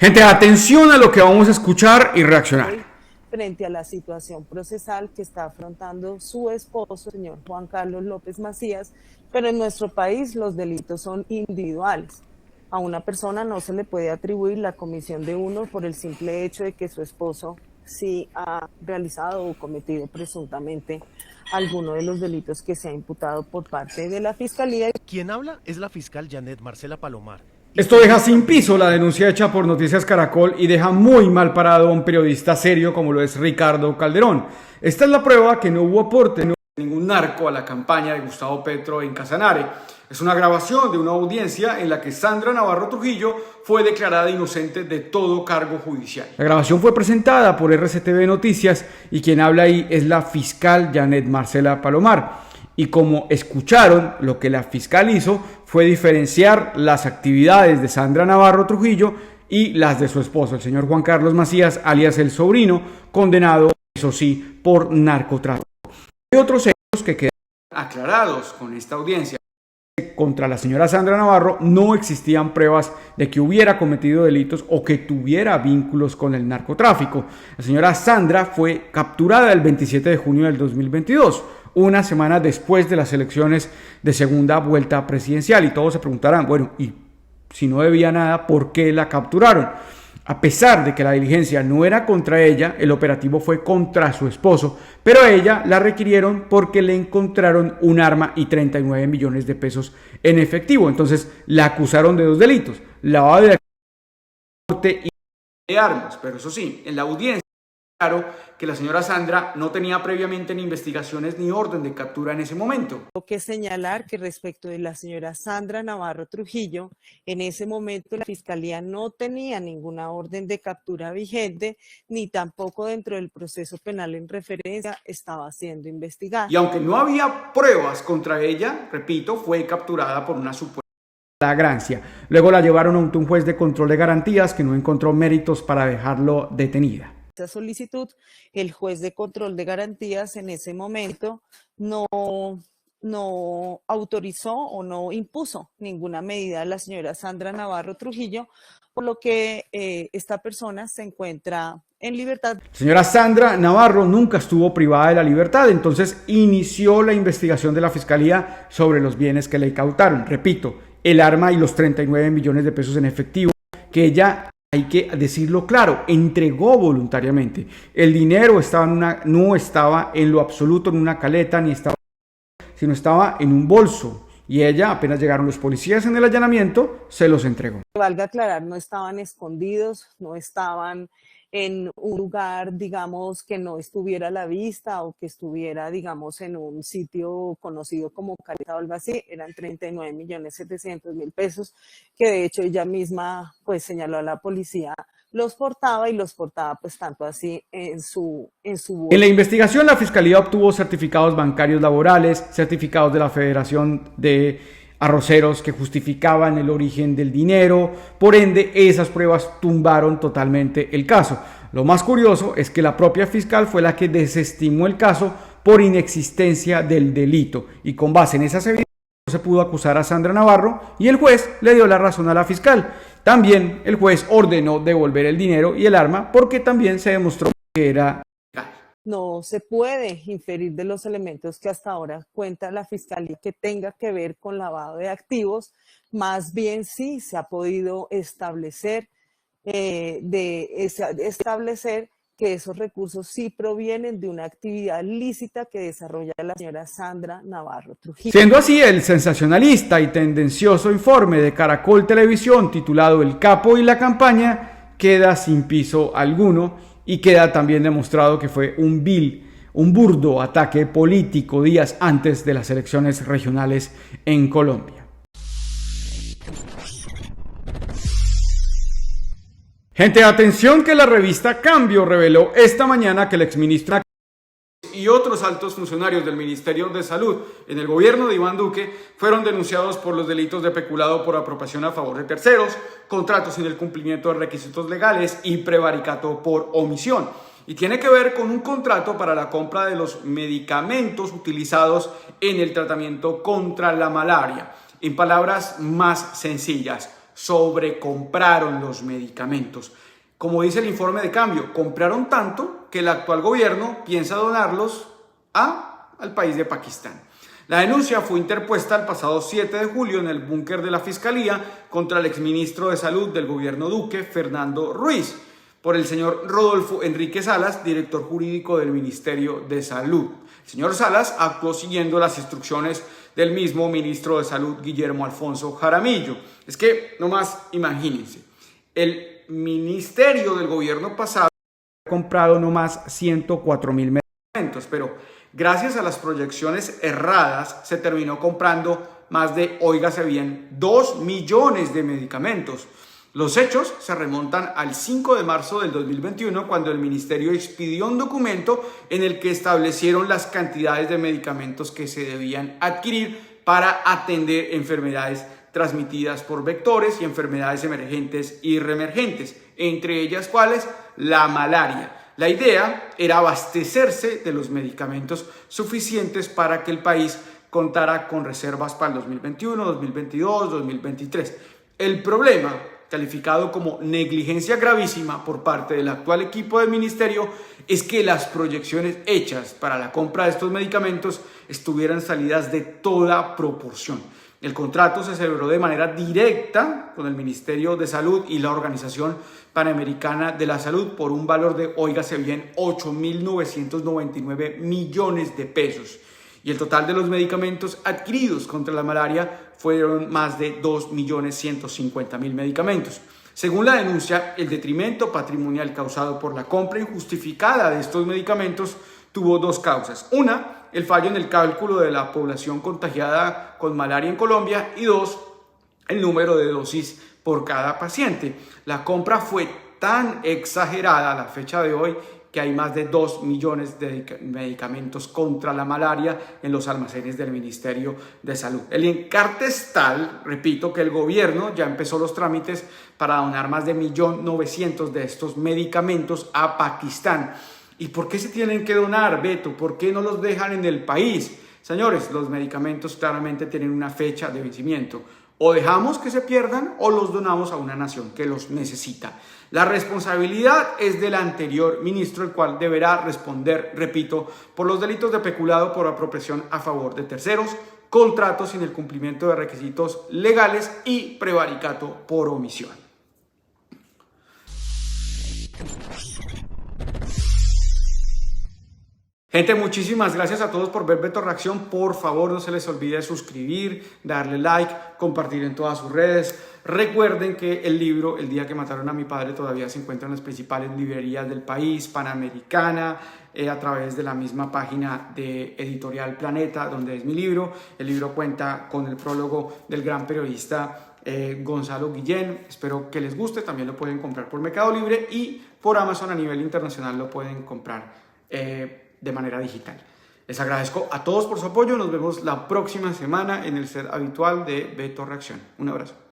Gente, atención a lo que vamos a escuchar y reaccionar. Frente a la situación procesal que está afrontando su esposo, señor Juan Carlos López Macías, pero en nuestro país los delitos son individuales. A una persona no se le puede atribuir la comisión de uno por el simple hecho de que su esposo sí ha realizado o cometido presuntamente alguno de los delitos que se ha imputado por parte de la Fiscalía. Quien habla es la fiscal Janet Marcela Palomar. Esto deja sin piso la denuncia hecha por Noticias Caracol y deja muy mal parado a un periodista serio como lo es Ricardo Calderón. Esta es la prueba que no hubo aporte de ningún narco a la campaña de Gustavo Petro en Casanare. Es una grabación de una audiencia en la que Sandra Navarro Trujillo fue declarada inocente de todo cargo judicial. La grabación fue presentada por RCTV Noticias y quien habla ahí es la fiscal Janet Marcela Palomar. Y como escucharon, lo que la fiscal hizo fue diferenciar las actividades de Sandra Navarro Trujillo y las de su esposo, el señor Juan Carlos Macías, alias el sobrino, condenado, eso sí, por narcotráfico. Hay otros hechos que quedan aclarados con esta audiencia. Contra la señora Sandra Navarro no existían pruebas de que hubiera cometido delitos o que tuviera vínculos con el narcotráfico. La señora Sandra fue capturada el 27 de junio del 2022, una semana después de las elecciones de segunda vuelta presidencial. Y todos se preguntarán, bueno, y si no debía nada, ¿por qué la capturaron? A pesar de que la diligencia no era contra ella, el operativo fue contra su esposo, pero a ella la requirieron porque le encontraron un arma y 39 millones de pesos en efectivo. Entonces la acusaron de dos delitos, lavado de y de armas, pero eso sí, en la audiencia claro que la señora Sandra no tenía previamente ni investigaciones ni orden de captura en ese momento. Tengo que señalar que respecto de la señora Sandra Navarro Trujillo, en ese momento la Fiscalía no tenía ninguna orden de captura vigente, ni tampoco dentro del proceso penal en referencia estaba siendo investigada. Y aunque no había pruebas contra ella, repito, fue capturada por una supuesta flagrancia. Luego la llevaron a un juez de control de garantías que no encontró méritos para dejarlo detenida. Solicitud, el juez de control de garantías en ese momento no autorizó o no impuso ninguna medida a la señora Sandra Navarro Trujillo, por lo que esta persona se encuentra en libertad. Señora Sandra Navarro nunca estuvo privada de la libertad, entonces inició la investigación de la Fiscalía sobre los bienes que le incautaron. Repito, el arma y los 39 millones de pesos en efectivo que ella, hay que decirlo claro, entregó voluntariamente. El dinero no estaba en lo absoluto en una caleta, sino estaba en un bolso. Y ella, apenas llegaron los policías en el allanamiento, se los entregó. Valga aclarar, no estaban escondidos, no estaban en un lugar, digamos, que no estuviera a la vista o que estuviera, digamos, en un sitio conocido como caleta o algo así. Eran 39.700.000 pesos, que de hecho ella misma pues señaló a la policía los portaba pues tanto así en su En la investigación la Fiscalía obtuvo certificados bancarios laborales, certificados de la Federación de Arroceros que justificaban el origen del dinero. Por ende, esas pruebas tumbaron totalmente el caso. Lo más curioso es que la propia fiscal fue la que desestimó el caso por inexistencia del delito y con base en esas evidencias se pudo acusar a Sandra Navarro y el juez le dio la razón a la fiscal. También el juez ordenó devolver el dinero y el arma porque también se demostró que era legal. No se puede inferir de los elementos que hasta ahora cuenta la Fiscalía que tenga que ver con lavado de activos, más bien sí se ha podido establecer que esos recursos sí provienen de una actividad lícita que desarrolla la señora Sandra Navarro Trujillo. Siendo así, el sensacionalista y tendencioso informe de Caracol Televisión titulado El Capo y la Campaña queda sin piso alguno y queda también demostrado que fue un burdo ataque político días antes de las elecciones regionales en Colombia. Gente, atención que la revista Cambio reveló esta mañana que el exministro y otros altos funcionarios del Ministerio de Salud en el gobierno de Iván Duque fueron denunciados por los delitos de peculado por apropiación a favor de terceros, contratos sin el cumplimiento de requisitos legales y prevaricato por omisión. Y tiene que ver con un contrato para la compra de los medicamentos utilizados en el tratamiento contra la malaria. En palabras más sencillas, sobrecompraron los medicamentos. Como dice el informe de cambio, compraron tanto que el actual gobierno piensa donarlos al país de Pakistán. La denuncia fue interpuesta el pasado 7 de julio en el búnker de la Fiscalía contra el exministro de Salud del gobierno Duque, Fernando Ruiz, por el señor Rodolfo Enrique Salas, director jurídico del Ministerio de Salud. El señor Salas actuó siguiendo las instrucciones del mismo ministro de Salud, Guillermo Alfonso Jaramillo. Es que, nomás imagínense, el ministerio del gobierno pasado ha comprado nomás 104.000 medicamentos, pero gracias a las proyecciones erradas se terminó comprando más de, óigase bien, 2 millones de medicamentos. Los hechos se remontan al 5 de marzo del 2021, cuando el ministerio expidió un documento en el que establecieron las cantidades de medicamentos que se debían adquirir para atender enfermedades transmitidas por vectores y enfermedades emergentes y reemergentes, entre ellas cuáles, la malaria. La idea era abastecerse de los medicamentos suficientes para que el país contara con reservas para el 2021, 2022, 2023. El problema, calificado como negligencia gravísima por parte del actual equipo del ministerio, es que las proyecciones hechas para la compra de estos medicamentos estuvieran salidas de toda proporción. El contrato se celebró de manera directa con el Ministerio de Salud y la Organización Panamericana de la Salud por un valor de, óigase bien, 8.999 millones de pesos. Y el total de los medicamentos adquiridos contra la malaria fueron más de 2.150.000 medicamentos. Según la denuncia, el detrimento patrimonial causado por la compra injustificada de estos medicamentos tuvo dos causas. Una, el fallo en el cálculo de la población contagiada con malaria en Colombia, y dos, el número de dosis por cada paciente. La compra fue tan exagerada a la fecha de hoy que hay más de 2 millones de medicamentos contra la malaria en los almacenes del Ministerio de Salud. El encarte es tal, repito, que el gobierno ya empezó los trámites para donar más de 1.900.000 de estos medicamentos a Pakistán. ¿Y por qué se tienen que donar, Beto? ¿Por qué no los dejan en el país? Señores, los medicamentos claramente tienen una fecha de vencimiento. O dejamos que se pierdan o los donamos a una nación que los necesita. La responsabilidad es del anterior ministro, el cual deberá responder, repito, por los delitos de peculado por apropiación a favor de terceros, contratos sin el cumplimiento de requisitos legales y prevaricato por omisión. Gente, muchísimas gracias a todos por ver Beto Reacción. Por favor, no se les olvide suscribir, darle like, compartir en todas sus redes. Recuerden que el libro El día que mataron a mi padre todavía se encuentra en las principales librerías del país, Panamericana, a través de la misma página de Editorial Planeta, donde es mi libro. El libro cuenta con el prólogo del gran periodista Gonzalo Guillén. Espero que les guste. También lo pueden comprar por Mercado Libre y por Amazon a nivel internacional lo pueden comprar de manera digital. Les agradezco a todos por su apoyo. Nos vemos la próxima semana en el set habitual de Beto Reacción. Un abrazo.